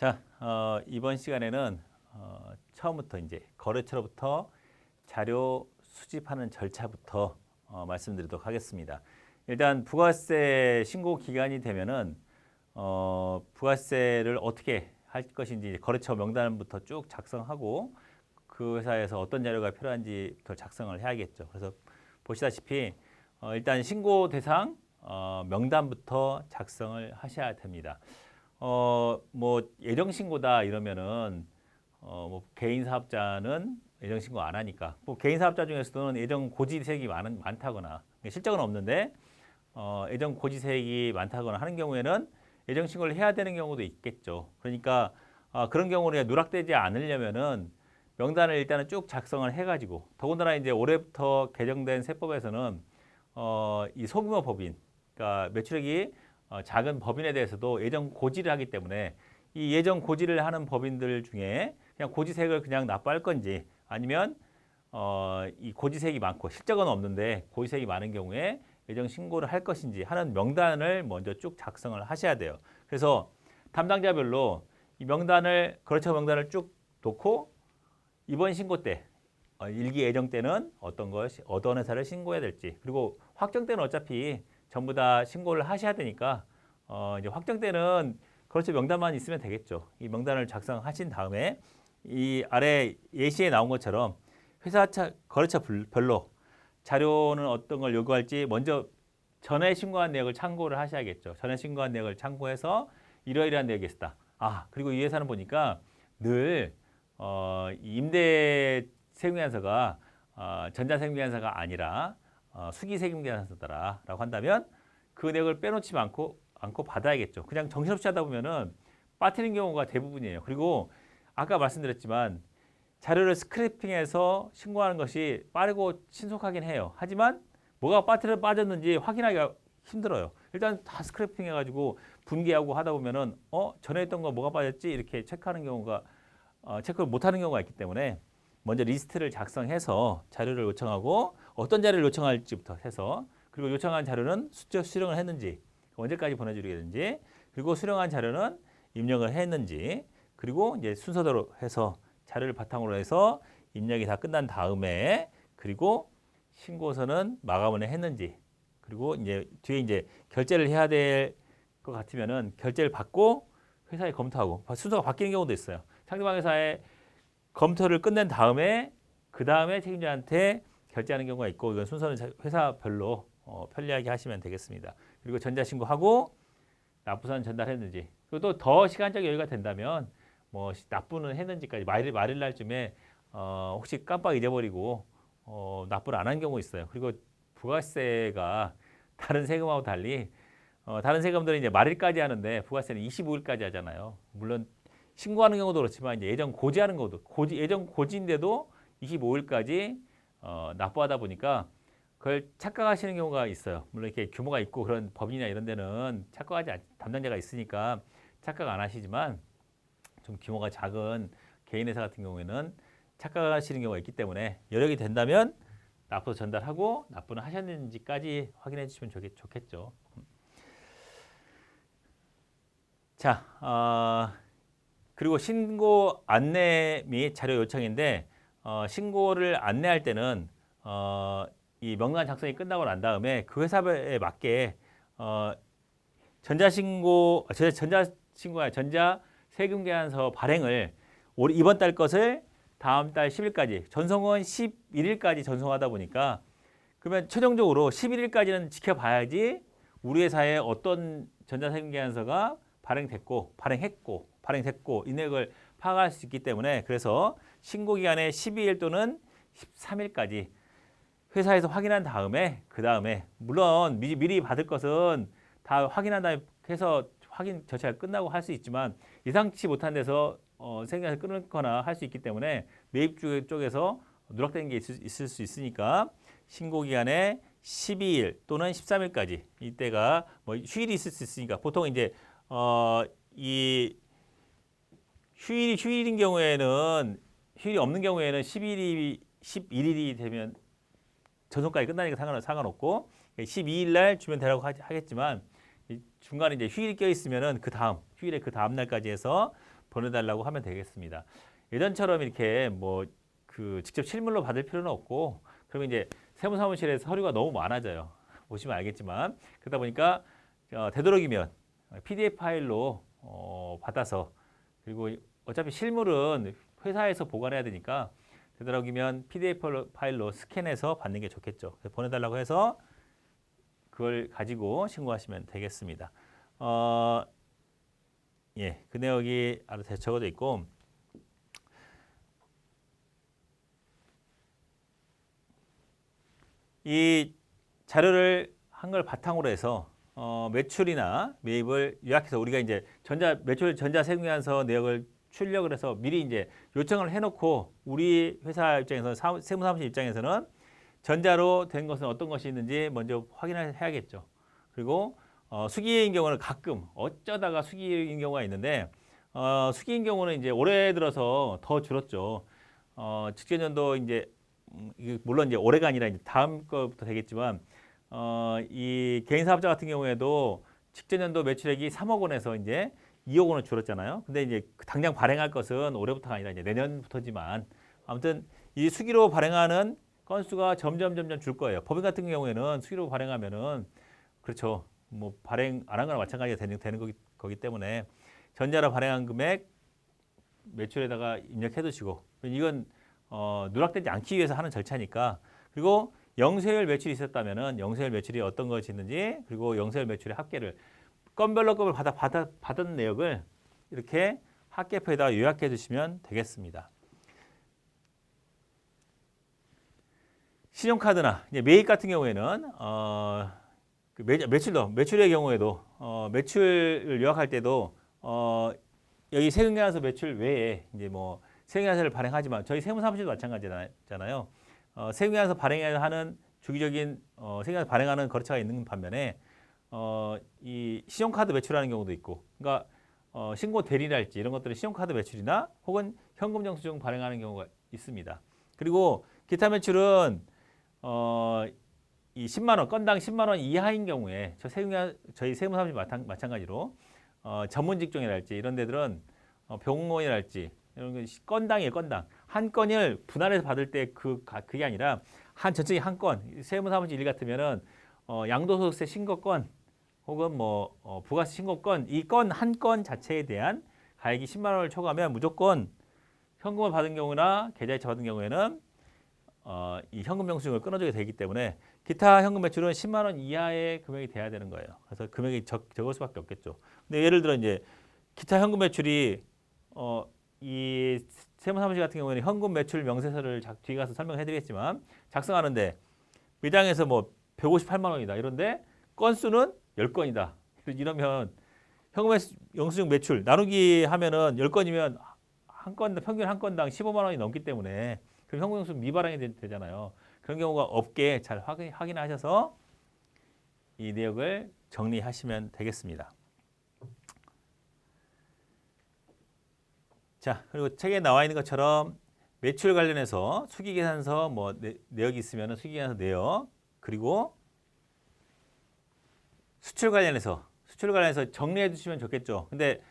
자, 이번 시간에는 처음부터 이제 거래처로부터 자료 수집하는 절차부터 말씀드리도록 하겠습니다. 일단 부가세 신고 기간이 되면은 부가세를 어떻게 할 것인지 거래처 명단부터 쭉 작성하고 그 회사에서 어떤 자료가 필요한지부터 작성을 해야겠죠. 그래서 보시다시피 일단 신고 대상 명단부터 작성을 하셔야 됩니다. 뭐 예정 신고다 이러면은 뭐 개인 사업자는 예정 신고 안 하니까 뭐 개인 사업자 중에서는 예정 고지세액이 많다거나 실적은 없는데 예정 고지세액이 많다거나 하는 경우에는 예정 신고를 해야 되는 경우도 있겠죠. 그러니까 그런 경우는 누락되지 않으려면은 명단을 일단은 쭉 작성을 해가지고 더군다나 이제 올해부터 개정된 세법에서는 이 소규모 법인, 그러니까 매출액이 작은 법인에 대해서도 예정 고지를 하기 때문에 이 예정 고지를 하는 법인들 중에 그냥 고지세액을 그냥 납부할 건지 아니면 이 고지세액이 많고 실적은 없는데 고지세액이 많은 경우에 예정 신고를 할 것인지 하는 명단을 먼저 쭉 작성을 하셔야 돼요. 그래서 담당자별로 이 명단을 거래처 명단을 쭉 놓고 이번 신고 때 일기 예정 때는 어떤 회사를 신고해야 될지, 그리고 확정 때는 어차피 전부 다 신고를 하셔야 되니까 이제 확정 때는 거래처 명단만 있으면 되겠죠. 이 명단을 작성하신 다음에 이 아래 예시에 나온 것처럼 거래처 별로 자료는 어떤 걸 요구할지 먼저 전에 신고한 내역을 참고를 하셔야겠죠. 전에 신고한 내역을 참고해서 이러이러한 내역이 있다. 그리고 이 회사는 보니까 늘 임대 세금계산서가 전자세금계산서가 아니라 수기세금계산서더라라고 한다면 그 내역을 빼놓지 않고 받아야겠죠. 그냥 정신없이 하다 보면은 빠뜨리는 경우가 대부분이에요. 그리고 아까 말씀드렸지만 자료를 스크래핑해서 신고하는 것이 빠르고 신속하긴 해요. 하지만 뭐가 빠졌는지 확인하기가 힘들어요. 일단 다 스크래핑 해가지고 분기하고 하다 보면은 전에 했던 거 뭐가 빠졌지 이렇게 체크하는 경우가 체크를 못하는 경우가 있기 때문에 먼저 리스트를 작성해서 자료를 요청하고 어떤 자료를 요청할지부터 해서, 그리고 요청한 자료는 수령을 했는지, 언제까지 보내주겠는지, 그리고 수령한 자료는 입력을 했는지, 그리고 이제 순서대로 해서 자료를 바탕으로 해서 입력이 다 끝난 다음에, 그리고 신고서는 마감을 했는지, 그리고 이제 뒤에 이제 결제를 해야 될 것 같으면은 결제를 받고 회사에 검토하고 순서가 바뀌는 경우도 있어요. 상대방 회사에 검토를 끝낸 다음에 그 다음에 책임자한테 결제하는 경우가 있고, 이건 순서는 회사별로 편리하게 하시면 되겠습니다. 그리고 전자신고하고 납부서는 전달했는지, 그리고 또 더 시간적 여유가 된다면 뭐 납부는 했는지까지 말일 날쯤에 혹시 깜빡 잊어버리고 납부를 안 한 경우 있어요. 그리고 부가세가 다른 세금하고 달리 다른 세금들은 이제 말일까지 하는데 부가세는 25일까지 하잖아요. 물론 신고하는 경우도 그렇지만 이제 예정 고지하는 것도 예정 고지인데도 25일까지 납부하다 보니까 그걸 착각하시는 경우가 있어요. 물론 이렇게 규모가 있고 그런 법인이나 이런 데는 담당자가 있으니까 착각 안 하시지만 좀 규모가 작은 개인 회사 같은 경우에는 착각하시는 경우가 있기 때문에 여력이 된다면 납부 전달하고 납부는 하셨는지까지 확인해 주시면 좋겠죠. 자, 그리고 신고 안내 및 자료 요청인데 신고를 안내할 때는 이 명단 작성이 끝나고 난 다음에 그 회사에 맞게 전자세금계산서 발행을 이번 달 것을 다음 달 10일까지, 전송은 11일까지 전송하다 보니까 그러면 최종적으로 11일까지는 지켜봐야지 우리 회사에 어떤 전자세금계산서가 발행했고 이 내역을 파악할 수 있기 때문에, 그래서 신고 기간에 12일 또는 13일까지 회사에서 확인한 다음에 그 다음에 물론 미리 받을 것은 다 확인한 다음에 해서 확인 절차가 끝나고 할 수 있지만 예상치 못한 데서 생각을 끊거나 할 수 있기 때문에 매입 쪽에서 누락되는 게 있을 수 있으니까 신고 기간에 12일 또는 13일까지, 이때가 뭐 휴일이 있을 수 있으니까 보통 이제 이 휴일인 경우에는, 휴일이 없는 경우에는 11일이 되면 전송까지 끝나니까 상관없고 12일 날 주면 되라고 하겠지만 중간에 이제 휴일이 껴 있으면은 휴일에 그 다음 날까지 해서 보내달라고 하면 되겠습니다. 예전처럼 이렇게 뭐 그 직접 실물로 받을 필요는 없고 그러면 이제 세무사무실에서 서류가 너무 많아져요. 보시면 알겠지만 그러다 보니까 되도록이면 PDF 파일로 받아서 그리고 어차피 실물은 회사에서 보관해야 되니까 되도록이면 PDF 파일로 스캔해서 받는 게 좋겠죠. 그래서 보내달라고 해서 그걸 가지고 신고하시면 되겠습니다. 예, 그 내역이 알아서 적어져 있고 이 자료를 한 걸 바탕으로 해서 매출이나 매입을 요약해서 우리가 이제 매출 전자세금계산서 내역을 출력을 해서 미리 이제 요청을 해놓고 우리 회사 입장에서 세무사무실 입장에서는 전자로 된 것은 어떤 것이 있는지 먼저 확인을 해야겠죠. 그리고 수기인 경우는 가끔 어쩌다가 수기인 경우가 있는데 수기인 경우는 이제 올해 들어서 더 줄었죠. 직계년도 이제 물론 이제 올해가 아니라 이제 다음 거부터 되겠지만 이 개인 사업자 같은 경우에도 직전년도 매출액이 3억 원에서 이제 2억 원으로 줄었잖아요. 근데 이제 당장 발행할 것은 올해부터가 아니라 이제 내년부터지만 아무튼 이 수기로 발행하는 건수가 점점 줄 거예요. 법인 같은 경우에는 수기로 발행하면은 그렇죠. 뭐 발행 안 한 거나 마찬가지가 되는 거기 때문에 전자로 발행한 금액 매출에다가 입력해 두시고 이건 누락되지 않기 위해서 하는 절차니까 그리고 영세율 매출이 있었다면은 영세율 매출이 어떤 것이 있는지 그리고 영세율 매출의 합계를 건별로 급을 받은 내역을 이렇게 합계표에다가 요약해 주시면 되겠습니다. 신용카드나 이제 매입 같은 경우에는 매출의 경우에도 매출을 요약할 때도 여기 세금계산서 매출 외에 이제 뭐 세금계산서를 발행하지만 저희 세무사무실도 마찬가지잖아요. 세금계산서 발행하는 주기적인 세금계산서 발행하는 거래처가 있는 반면에 이 신용카드 매출하는 경우도 있고, 그러니까 신고 대리랄지 이런 것들은 신용카드 매출이나 혹은 현금영수증 발행하는 경우가 있습니다. 그리고 기타 매출은 이 10만 원 건당 10만 원 이하인 경우에 저희 세무사무실 마찬가지로 전문 직종이랄지 이런 데들은 병원이랄지 이런 게 건당이에요. 건당 한 건을 분할해서 받을 때 그게 아니라 전체적인 한 건 세무사무실 일 같으면은 양도소득세 신고건 혹은 뭐 부가세 신고건 이 건 한 건 자체에 대한 가액이 10만 원을 초과하면 무조건 현금을 받은 경우나 계좌이체 받은 경우에는 이 현금 영수증을 끊어주게 되기 때문에 기타 현금 매출은 10만 원 이하의 금액이 돼야 되는 거예요. 그래서 금액이 적을 수밖에 없겠죠. 근데 예를 들어 이제 기타 현금 매출이 이 세무사무실 같은 경우에는 현금 매출 명세서를 뒤에 가서 설명해드리겠지만 작성하는데 매장에서 뭐 158만 원이다 이런데 건수는 10건이다 이러면 현금 영수증 매출 나누기 하면은 10건이면 한 건 평균 한 건당 15만 원이 넘기 때문에 그럼 현금 영수증 미발행이 되잖아요. 그런 경우가 없게 잘 확인하셔서 이 내역을 정리하시면 되겠습니다. 자, 그리고 책에 나와 있는 것처럼 매출 관련해서 수기계산서 뭐 내역이 있으면 수기계산서 내역 그리고 수출 관련해서 정리해 주시면 좋겠죠. 근데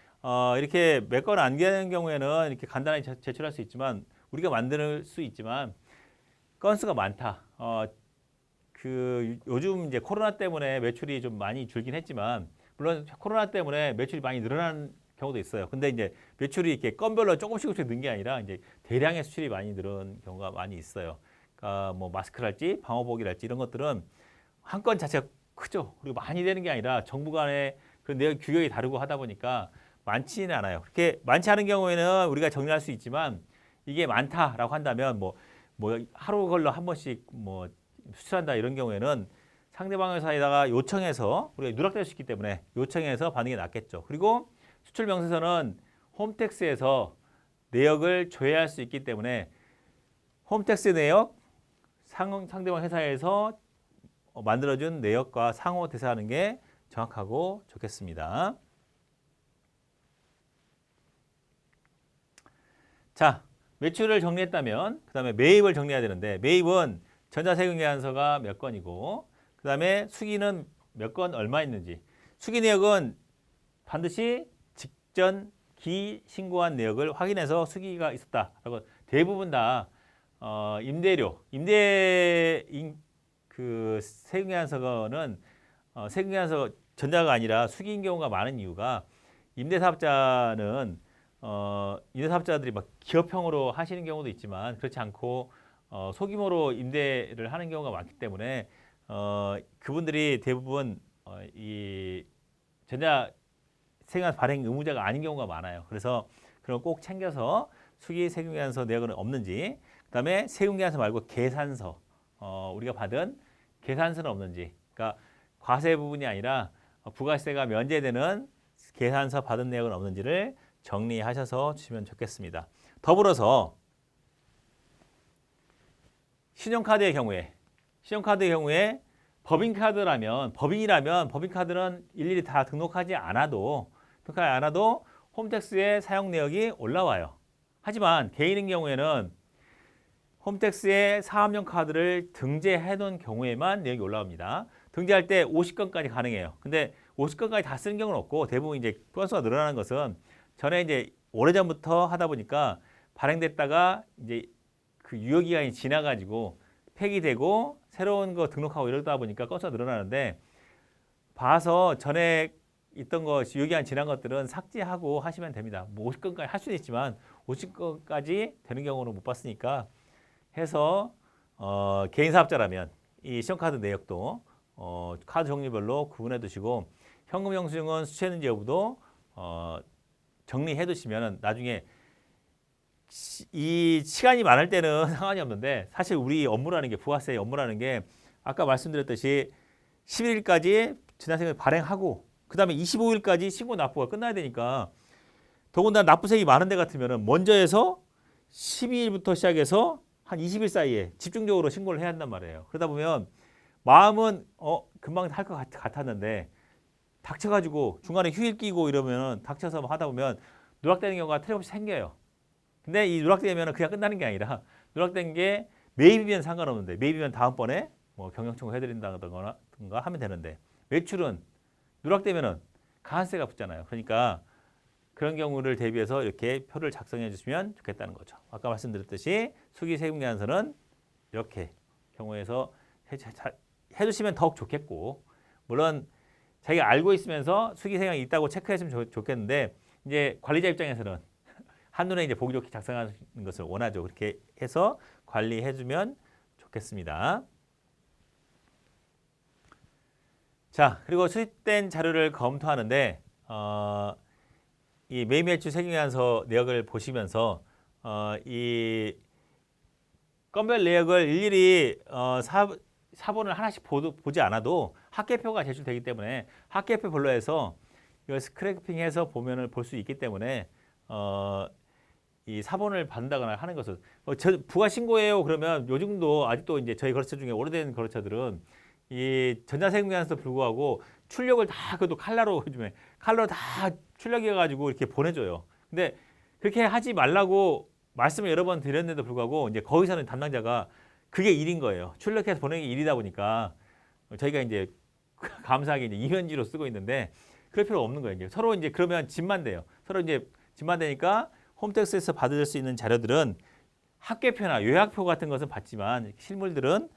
이렇게 몇 건 안 되는 경우에는 이렇게 간단하게 제출할 수 있지만 우리가 만들 수 있지만 건수가 많다. 요즘 이제 코로나 때문에 매출이 좀 많이 줄긴 했지만 물론 코로나 때문에 매출이 많이 늘어난 경우도 있어요. 근데 이제 매출이 이렇게 건별로 조금씩 는 게 아니라 이제 대량의 수출이 많이 늘은 경우가 많이 있어요. 그러니까 뭐 마스크랄지 방호복이랄지 이런 것들은 한 건 자체가 크죠. 그리고 많이 되는 게 아니라 정부 간의 그 내역 규격이 다르고 하다 보니까 많지는 않아요. 그렇게 많지 않은 경우에는 우리가 정리할 수 있지만 이게 많다라고 한다면 뭐 하루 걸러 한 번씩 뭐 수출한다 이런 경우에는 상대방 회사에다가 요청해서 우리가 누락될 수 있기 때문에 요청해서 받는 게 낫겠죠. 그리고 수출 명세서는 홈택스에서 내역을 조회할 수 있기 때문에 홈택스 내역 상대방 회사에서 만들어준 내역과 상호 대사하는 게 정확하고 좋겠습니다. 자, 매출을 정리했다면 그 다음에 매입을 정리해야 되는데 매입은 전자세금계산서가 몇 건이고 그 다음에 수기는 몇 건 얼마 있는지 수기 내역은 반드시 직전 기신고한 내역을 확인해서 수기가 있었다라고 대부분 다 그 세금계산서는 세금계산서 전자가 아니라 수기인 경우가 많은 이유가 임대사업자는 임대사업자들이 막 기업형으로 하시는 경우도 있지만 그렇지 않고 소규모로 임대를 하는 경우가 많기 때문에 그분들이 대부분 이 전자 세금계산서 발행 의무자가 아닌 경우가 많아요. 그래서 그런 거 꼭 챙겨서 수기 세금계산서 내역은 없는지, 그다음에 세금계산서 말고 계산서 우리가 받은 계산서는 없는지, 그러니까 과세 부분이 아니라 부가세가 면제되는 계산서 받은 내역은 없는지를 정리하셔서 주시면 좋겠습니다. 더불어서 신용카드의 경우에 법인이라면 법인카드는 일일이 다 등록하지 않아도 홈택스에 사용 내역이 올라와요. 하지만 개인인 경우에는 홈택스에 사업용 카드를 등재해 놓은 경우에만 내역이 올라옵니다. 등재할 때 50건까지 가능해요. 근데 50건까지 다 쓰는 경우는 없고 대부분 이제 건수가 늘어나는 것은 전에 이제 오래전부터 하다 보니까 발행됐다가 이제 그 유효기간이 지나가지고 폐기되고 새로운 거 등록하고 이러다 보니까 건수가 늘어나는데, 봐서 전에 있던 거 유효기간 지난 것들은 삭제하고 하시면 됩니다. 뭐 50건까지 할 수는 있지만 50건까지 되는 경우는 못 봤으니까 해서 개인 사업자라면 이 신용카드 내역도 카드 종류별로 구분해 두시고 현금 영수증은 수취했는지 여부도 정리해 두시면 나중에 이 시간이 많을 때는 상관이 없는데, 사실 우리 업무라는 게 부가세 업무라는 게 아까 말씀드렸듯이 11일까지 전자세금을 발행하고 그다음에 25일까지 신고 납부가 끝나야 되니까, 더군다나 납부세액이 많은 데 같으면 먼저 해서 12일부터 시작해서 한 20일 사이에 집중적으로 신고를 해야 한단 말이에요. 그러다 보면 마음은 금방 할 것 같았는데 닥쳐가지고 중간에 휴일 끼고 이러면 닥쳐서 하다 보면 누락되는 경우가 틀림없이 생겨요. 근데 이 누락되면 그냥 끝나는 게 아니라, 누락된 게 매입이면 상관없는데, 매입이면 다음번에 뭐 경영 청구 해드린다든가 하면 되는데, 매출은 누락되면은 가산세가 붙잖아요. 그러니까 그런 경우를 대비해서 이렇게 표를 작성해 주시면 좋겠다는 거죠. 아까 말씀드렸듯이 수기 세금계산서는 이렇게 경우에서 해주시면 더욱 좋겠고, 물론 자기가 알고 있으면서 수기 세금이 있다고 체크했으면 좋겠는데, 이제 관리자 입장에서는 한눈에 이제 보기 좋게 작성하는 것을 원하죠. 그렇게 해서 관리해주면 좋겠습니다. 자, 그리고 수집된 자료를 검토하는데 이 매매일주 세금계산서 내역을 보시면서 이 건별 내역을 일일이 사본을 하나씩 보지 않아도 합계표가 제출되기 때문에 합계표별로 해서 이걸 스크래핑해서 보면을 볼 수 있기 때문에 이 사본을 받는다거나 하는 것은 부가 신고해요 그러면 요즘도 아직도 이제 저희 거래처 중에 오래된 거래처들은 이 전자세금계산서도 불구하고 출력을 다 그래도 칼라로 요즘에 칼로 다 출력해 가지고 이렇게 보내줘요. 근데 그렇게 하지 말라고 말씀을 여러 번 드렸는데도 불구하고 이제 거기서는 담당자가 그게 일인 거예요. 출력해서 보내는 게 일이다 보니까 저희가 이제 감사하게 이제 이면지로 쓰고 있는데 그럴 필요 없는 거예요. 이제 서로 이제 그러면 집만 돼요. 서로 이제 집만 되니까 홈택스에서 받을 수 있는 자료들은 합계표나 요약표 같은 것은 받지만 실물들은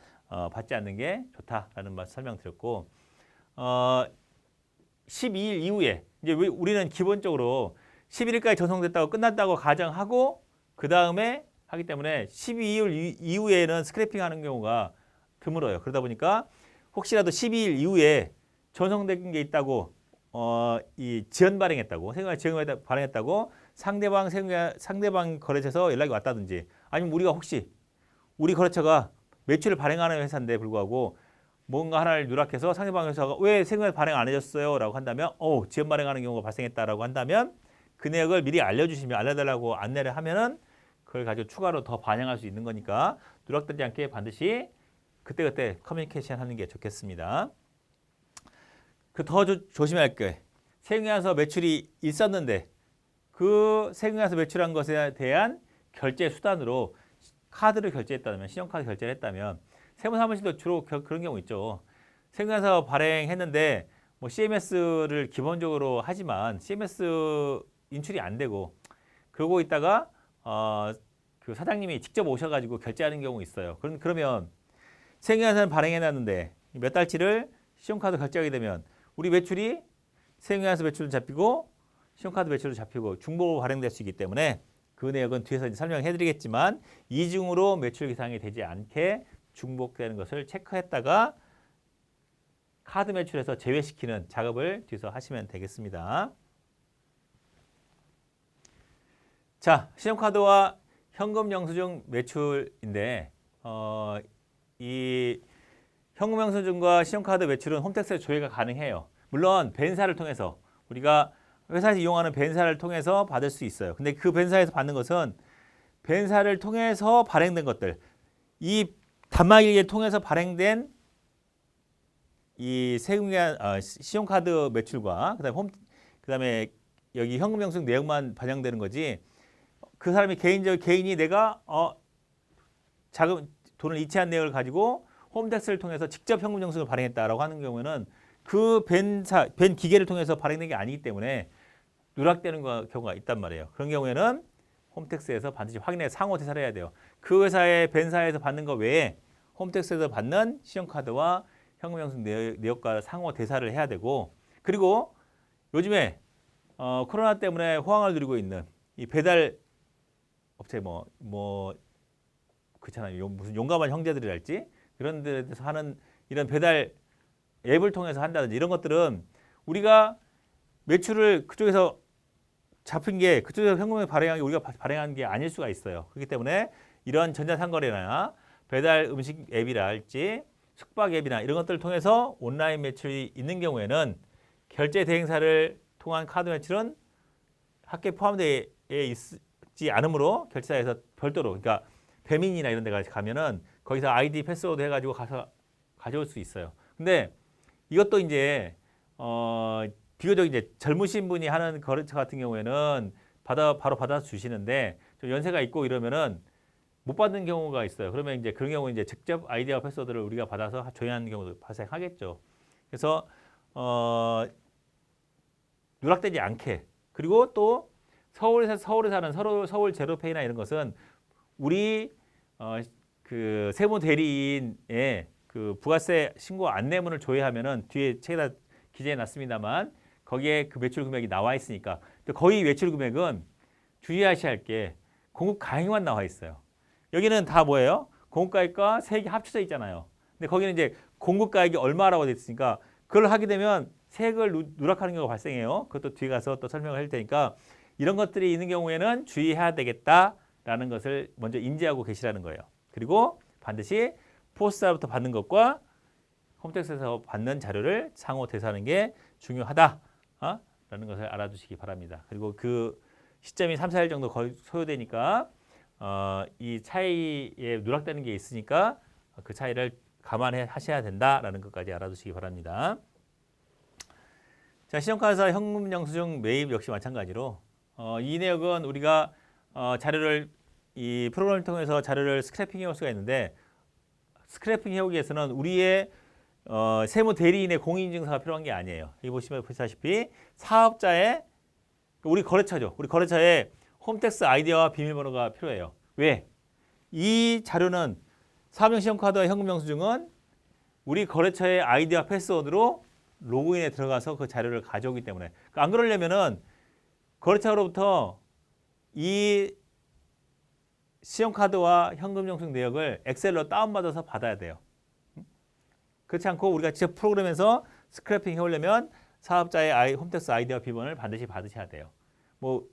받지 않는 게 좋다라는 말 설명드렸고, 12일 이후에 이제 우리는 기본적으로 11일까지 전송됐다고 끝났다고 가정하고 그 다음에 하기 때문에 12일 이후에는 스크래핑하는 경우가 드물어요. 그러다 보니까 혹시라도 12일 이후에 전송된 게 있다고 이 지연 발행했다고 세금을 지연 발행했다고 상대방 거래처에서 연락이 왔다든지, 아니면 우리가 혹시 우리 거래처가 매출을 발행하는 회사인데 불구하고 뭔가 하나를 누락해서 상대방 회사가 왜 세금을 발행 안 해줬어요? 라고 한다면 지연 발행하는 경우가 발생했다라고 한다면 그 내역을 미리 알려달라고 안내를 하면은 그걸 가지고 추가로 더 반영할 수 있는 거니까 누락되지 않게 반드시 그때그때 커뮤니케이션 하는 게 좋겠습니다. 더 조심해야 할 게, 세금계산서 매출이 있었는데 그 세금계산서 매출한 것에 대한 결제 수단으로 카드를 결제했다면, 신용카드 결제를 했다면, 세무사무실도 주로 그런 경우 있죠. 세금계산서 발행했는데 뭐 CMS를 기본적으로 하지만 CMS 인출이 안 되고 그러고 있다가 그 사장님이 직접 오셔가지고 결제하는 경우 있어요. 그러면 세금계산서를 발행해놨는데 몇 달치를 신용카드 결제하게 되면 우리 매출이 세금계산서 매출도 잡히고 신용카드 매출도 잡히고 중복으로 발행될 수 있기 때문에 그 내역은 뒤에서 이제 설명해드리겠지만 이중으로 매출 계산이 되지 않게 중복되는 것을 체크했다가 카드 매출에서 제외시키는 작업을 뒤에서 하시면 되겠습니다. 자, 신용카드와 현금 영수증 매출인데 이 현금 영수증과 신용카드 매출은 홈택스 조회가 가능해요. 물론 벤사를 통해서 우리가 회사에서 이용하는 벤사를 통해서 받을 수 있어요. 근데 그 벤사에서 받는 것은 벤사를 통해서 발행된 것들, 이 단말기를 통해서 발행된 이 신용카드 매출과 그다음에 여기 현금 영수증 내역만 반영되는 거지. 그 사람이 개인이 내가 돈을 이체한 내역을 가지고 홈택스를 통해서 직접 현금 영수증을 발행했다라고 하는 경우에는 그 벤 기계를 통해서 발행된 게 아니기 때문에 누락되는 경우가 있단 말이에요. 그런 경우에는 홈택스에서 반드시 확인해 상호 대사를 해야 돼요. 그 회사의 벤사에서 받는 거 외에 홈택스에서 받는 신용카드와 현금 영수증 내역과 상호 대사를 해야 되고, 그리고 요즘에 코로나 때문에 호황을 누리고 있는 이 배달 업체 그렇잖아요. 무슨 용감한 형제들이랄지 이런 데서 하는 이런 배달 앱을 통해서 한다든지 이런 것들은 우리가 매출을 그쪽에서 잡힌 게 그쪽에서 현금을 발행한 게 우리가 발행한 게 아닐 수가 있어요. 그렇기 때문에 이런 전자상거래나 배달 음식 앱이랄지 숙박 앱이나 이런 것들을 통해서 온라인 매출이 있는 경우에는 결제 대행사를 통한 카드 매출은 합계 포함되어 있지 않으므로 결제사에서 별도로, 그러니까 배민이나 이런 데 가면은 거기서 아이디 패스워드 해가지고 가서 가져올 수 있어요. 근데 이것도 이제 비교적 이제 젊으신 분이 하는 거래처 같은 경우에는 바로 받아서 주시는데 좀 연세가 있고 이러면은 못 받는 경우가 있어요. 그러면 이제 그런 경우 이제 직접 아이디와 패스워드를 우리가 받아서 조회하는 경우도 발생하겠죠. 그래서 누락되지 않게, 그리고 또 서울에 사는 서울 제로페이나 이런 것은 우리 그 세무 대리인의 그 부가세 신고 안내문을 조회하면은 뒤에 책에다 기재해 놨습니다만 거기에 그 매출 금액이 나와 있으니까 거의 매출 금액은 주의하셔야 할 게 공급 가액만 나와 있어요. 여기는 다 뭐예요? 공급가액과 세액이 합쳐져 있잖아요. 근데 거기는 이제 공급가액이 얼마라고 돼 있으니까 그걸 하게 되면 세액을 누락하는 경우가 발생해요. 그것도 뒤에 가서 또 설명을 할 테니까 이런 것들이 있는 경우에는 주의해야 되겠다라는 것을 먼저 인지하고 계시라는 거예요. 그리고 반드시 포스터부터 받는 것과 홈택스에서 받는 자료를 상호 대사하는 게 중요하다라는 것을 알아두시기 바랍니다. 그리고 그 시점이 3, 4일 정도 거의 소요되니까 이 차이에 누락되는 게 있으니까 그 차이를 감안하셔야 된다라는 것까지 알아두시기 바랍니다. 자, 신용카드사 현금 영수증 매입 역시 마찬가지로 이 내역은 우리가 자료를 이 프로그램을 통해서 자료를 스크래핑 해올 수가 있는데 스크래핑 해오기 위해서는 우리의 세무 대리인의 공인인증서가 필요한 게 아니에요. 여기 보시면 보시다시피 사업자의 우리 거래처죠. 우리 거래처에 홈택스 아이디와 비밀번호가 필요해요. 왜? 이 자료는 사업용 신용카드와 현금 영수증은 우리 거래처의 아이디와 패스워드로 로그인에 들어가서 그 자료를 가져오기 때문에 안 그러려면은 거래처로부터 이 신용카드와 현금 영수증 내역을 엑셀로 다운받아서 받아야 돼요. 그렇지 않고 우리가 직접 프로그램에서 스크래핑 해오려면 사업자의 홈택스 아이디와 비밀번호를 반드시 받으셔야 돼요. 뭐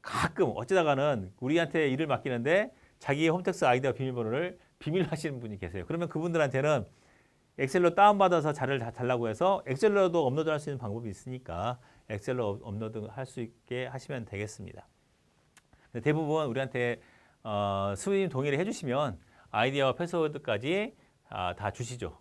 가끔 어쩌다가는 우리한테 일을 맡기는데 자기의 홈택스 아이디와 비밀번호를 비밀로 하시는 분이 계세요. 그러면 그분들한테는 엑셀로 다운받아서 자료를 다 달라고 해서 엑셀로도 업로드 할 수 있는 방법이 있으니까 엑셀로 업로드 할 수 있게 하시면 되겠습니다. 대부분 우리한테 수임 동의를 해주시면 아이디와 패스워드까지 다 주시죠.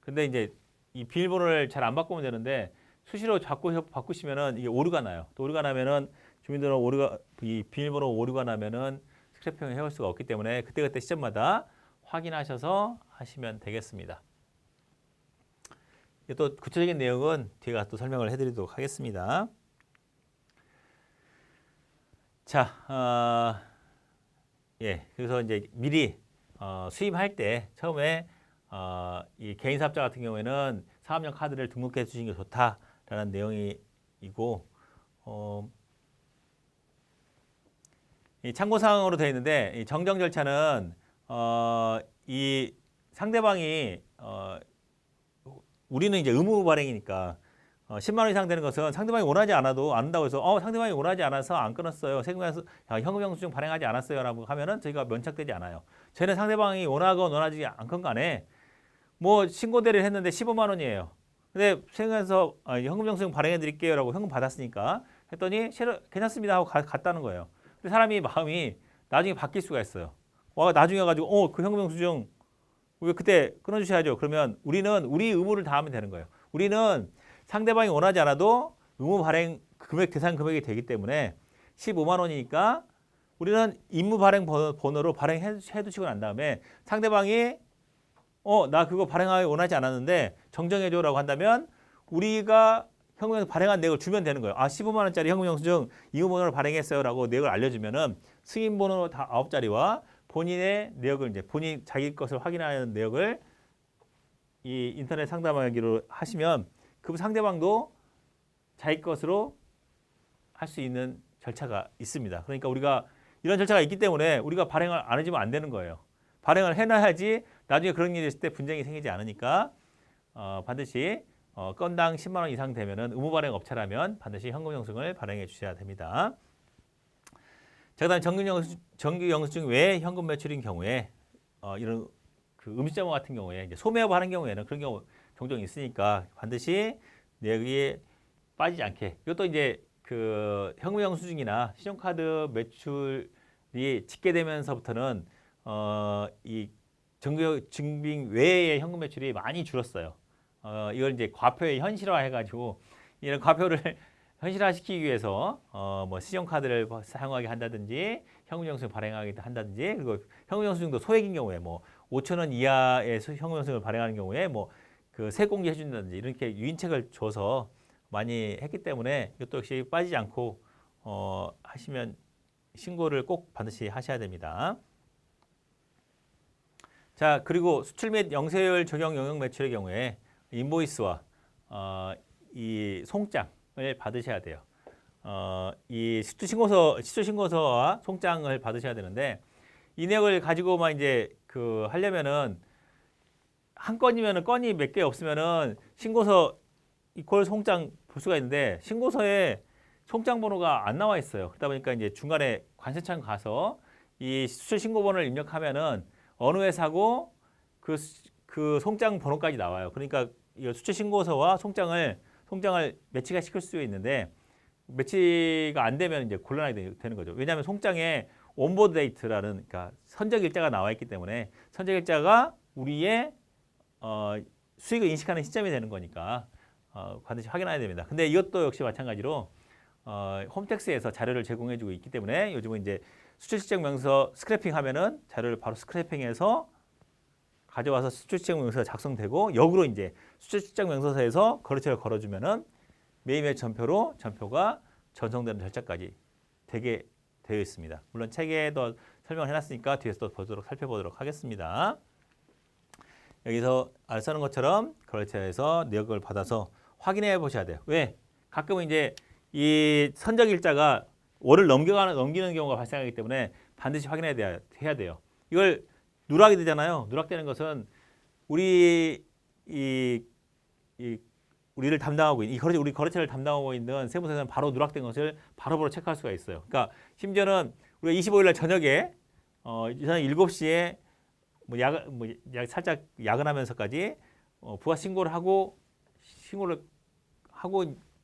근데 이제 이 비밀번호를 잘 안 바꾸면 되는데 수시로 바꾸시면은 이게 오류가 나요. 또 오류가 나면은 주민등록 이 비밀번호 오류가 나면은 스크래핑을 해올 수가 없기 때문에 그때그때 시점마다 확인하셔서 하시면 되겠습니다. 또 구체적인 내용은 뒤에 가서 또 설명을 해드리도록 하겠습니다. 자, 예, 그래서 이제 미리 수입할 때 처음에 이 개인 사업자 같은 경우에는 사업용 카드를 등록해 주시는 게 좋다라는 내용이고 이 참고 사항으로 되어 있는데 이 정정 절차는 이 상대방이 우리는 이제 의무 발행이니까 10만 원 이상 되는 것은 상대방이 원하지 않아도 안 한다고 해서 상대방이 원하지 않아서 안 끊었어요. 세금에서 현금 영수증 발행하지 않았어요라고 하면은 저희가 면책되지 않아요. 저희는 상대방이 원하건 원하지 않건 간에 뭐 신고 대리를 했는데 15만 원이에요. 근데 세금에서 현금 영수증 발행해 드릴게요라고 현금 받았으니까 했더니 괜찮습니다 하고 갔다는 거예요. 근데 사람이 마음이 나중에 바뀔 수가 있어요. 나중에 가지고 그 현금 영수증 왜 그때 끊어주셔야죠. 그러면 우리는 우리 의무를 다하면 되는 거예요. 우리는 상대방이 원하지 않아도 의무 발행 금액 대상 금액이 되기 때문에 15만 원이니까 우리는 임무 발행 번호로 발행해 두시고 난 다음에 상대방이 나 그거 발행하기 원하지 않았는데 정정해줘라고 한다면 우리가 현금영수증 발행한 내역을 주면 되는 거예요. 15만 원짜리 현금영수증 임무 번호로 발행했어요라고 내역을 알려주면은 승인 번호 다 9자리와 본인의 내역을 이제 본인 자기 것을 확인하는 내역을 이 인터넷 상담하기로 하시면 그 상대방도 자기 것으로 할 수 있는 절차가 있습니다. 그러니까 우리가 이런 절차가 있기 때문에 우리가 발행을 안 해주면 안 되는 거예요. 발행을 해놔야지 나중에 그런 일이 있을 때 분쟁이 생기지 않으니까 반드시 건당 10만 원 이상 되면은 의무 발행 업체라면 반드시 현금 영수증을 발행해 주셔야 됩니다. 자, 그다음 정규 영수증 외에 현금 매출인 경우에 이런 그 음식점 같은 경우에 이제 소매업 하는 경우에는 그런 경우 종종 있으니까 반드시 내역이 빠지지 않게 이것도 이제 그 현금 영수증이나 신용카드 매출이 집계되면서부터는 이 정규 증빙 외의 현금 매출이 많이 줄었어요. 이걸 이제 과표에 현실화해가지고 이런 과표를 현실화시키기 위해서 뭐 신용카드를 사용하게 한다든지 현금 영수증 발행하게 한다든지 그리고 현금 영수증도 소액인 경우에 뭐 5천 원 이하의 현금 영수증을 발행하는 경우에 뭐 그 세공개 해준다든지 이렇게 유인책을 줘서 많이 했기 때문에 이것도 역시 빠지지 않고 하시면 신고를 꼭 반드시 하셔야 됩니다. 자, 그리고 수출 및 영세율 적용 영역 매출의 경우에 인보이스와 이 송장을 받으셔야 돼요. 이 시초신고서와 송장을 받으셔야 되는데 이 내역을 가지고만 이제 그 하려면은 한 건이면은 건이 몇 개 없으면은 신고서 이퀄 송장 볼 수가 있는데 신고서에 송장 번호가 안 나와 있어요. 그러다 보니까 이제 중간에 관세청 가서 이 수출 신고 번호를 입력하면은 어느 회사고 그 송장 번호까지 나와요. 그러니까 이 수출 신고서와 송장을 매치가 시킬 수 있는데 매치가 안 되면 이제 곤란하게 되는 거죠. 왜냐하면 송장에 온보드 데이트라는 그러니까 선적 일자가 나와 있기 때문에 선적 일자가 우리의 수익을 인식하는 시점이 되는 거니까 반드시 확인해야 됩니다. 근데 이것도 역시 마찬가지로 홈택스에서 자료를 제공해주고 있기 때문에 요즘은 이제 수출실적 명서 스크래핑 하면은 자료를 바로 스크래핑해서 가져와서 수출실적 명서가 작성되고 역으로 이제 수출실적 명서서에서 거래처를 걸어주면은 매일매일 전표가 전송되는 절차까지 되게 되어 있습니다. 물론 책에도 설명을 해놨으니까 뒤에서 또 살펴보도록 하겠습니다. 여기서 아래 쓰는 것처럼 거래처에서 내역을 받아서 확인해 보셔야 돼요. 왜? 가끔은 이제 이 선적 일자가 월을 넘기는 경우가 발생하기 때문에 반드시 확인해야 돼요. 이걸 누락이 되잖아요. 누락되는 것은 우리를 담당하고 있는 우리 거래처를 담당하고 있는 세무서에서는 바로 누락된 것을 바로바로 체크할 수가 있어요. 그러니까 심지어는 우리가 25일 날 저녁에 저녁 7시에 살짝 야근하면서까지 부가 신고를 하고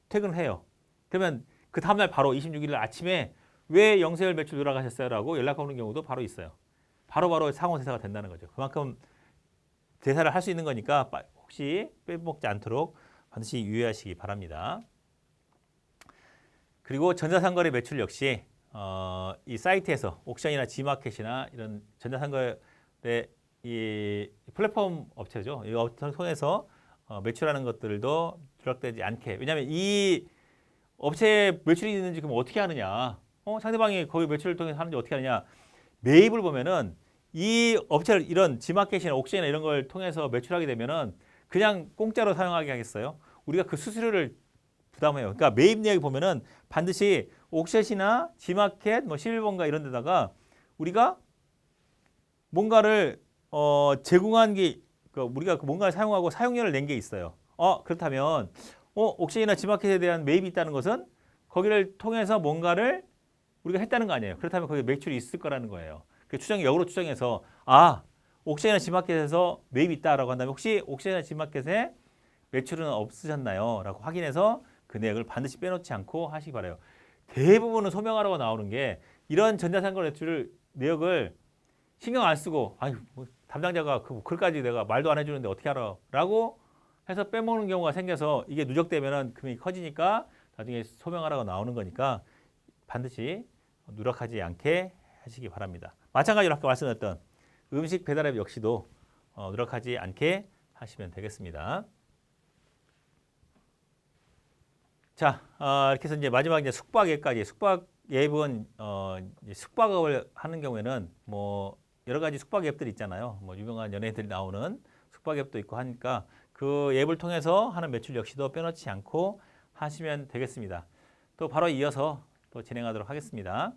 퇴근을 해요. 그러면 그 다음날 바로 26일 아침에 왜 영세율 매출 누락하셨어요라고 연락 오는 경우도 바로 있어요. 바로바로 상호 대사가 된다는 거죠. 그만큼 대사를 할 수 있는 거니까 혹시 빼먹지 않도록 반드시 유의하시기 바랍니다. 그리고 전자상거래 매출 역시 이 사이트에서 옥션이나 G마켓이나 이런 전자상거래 이 플랫폼 업체죠. 이 업체를 통해서 매출하는 것들도 누락되지 않게. 왜냐하면 이 업체에 매출이 있는지 그럼 어떻게 하느냐? 상대방이 거기 매출을 통해서 하는지 어떻게 하느냐. 매입을 보면은 이 업체를 이런 지마켓이나 옥션이나 이런 걸 통해서 매출하게 되면은 그냥 공짜로 사용하게 하겠어요. 우리가 그 수수료를 부담해요. 그러니까 매입 내역에 보면은 반드시 옥션이나 지마켓, 뭐 11번가 이런 데다가 우리가 뭔가를 제공한 게 우리가 뭔가를 사용하고 사용료를 낸 게 있어요. 그렇다면 옥션이나 지마켓에 대한 매입이 있다는 것은 거기를 통해서 뭔가를 우리가 했다는 거 아니에요. 그렇다면 거기에 매출이 있을 거라는 거예요. 그 역으로 추정해서 옥션이나 지마켓에서 매입이 있다라고 한다면 혹시 옥션이나 지마켓에 매출은 없으셨나요? 라고 확인해서 그 내역을 반드시 빼놓지 않고 하시기 바라요. 대부분은 소명하라고 나오는 게 이런 전자상거 매출 내역을 신경 안 쓰고 뭐 담당자가 그걸까지 내가 말도 안 해주는데 어떻게 알아? 라고 해서 빼먹는 경우가 생겨서 이게 누적되면 금액이 커지니까 나중에 소명하라고 나오는 거니까 반드시 누락하지 않게 하시기 바랍니다. 마찬가지로 아까 말씀드렸던 음식 배달앱 역시도 누락하지 않게 하시면 되겠습니다. 자, 이렇게 해서 이제 마지막 이제 숙박앱까지. 숙박앱은 숙박업을 하는 경우에는 뭐 여러 가지 숙박앱들이 있잖아요. 뭐 유명한 연예인들이 나오는 숙박앱도 있고 하니까 그 앱을 통해서 하는 매출 역시도 빼놓지 않고 하시면 되겠습니다. 또 바로 이어서 또 진행하도록 하겠습니다.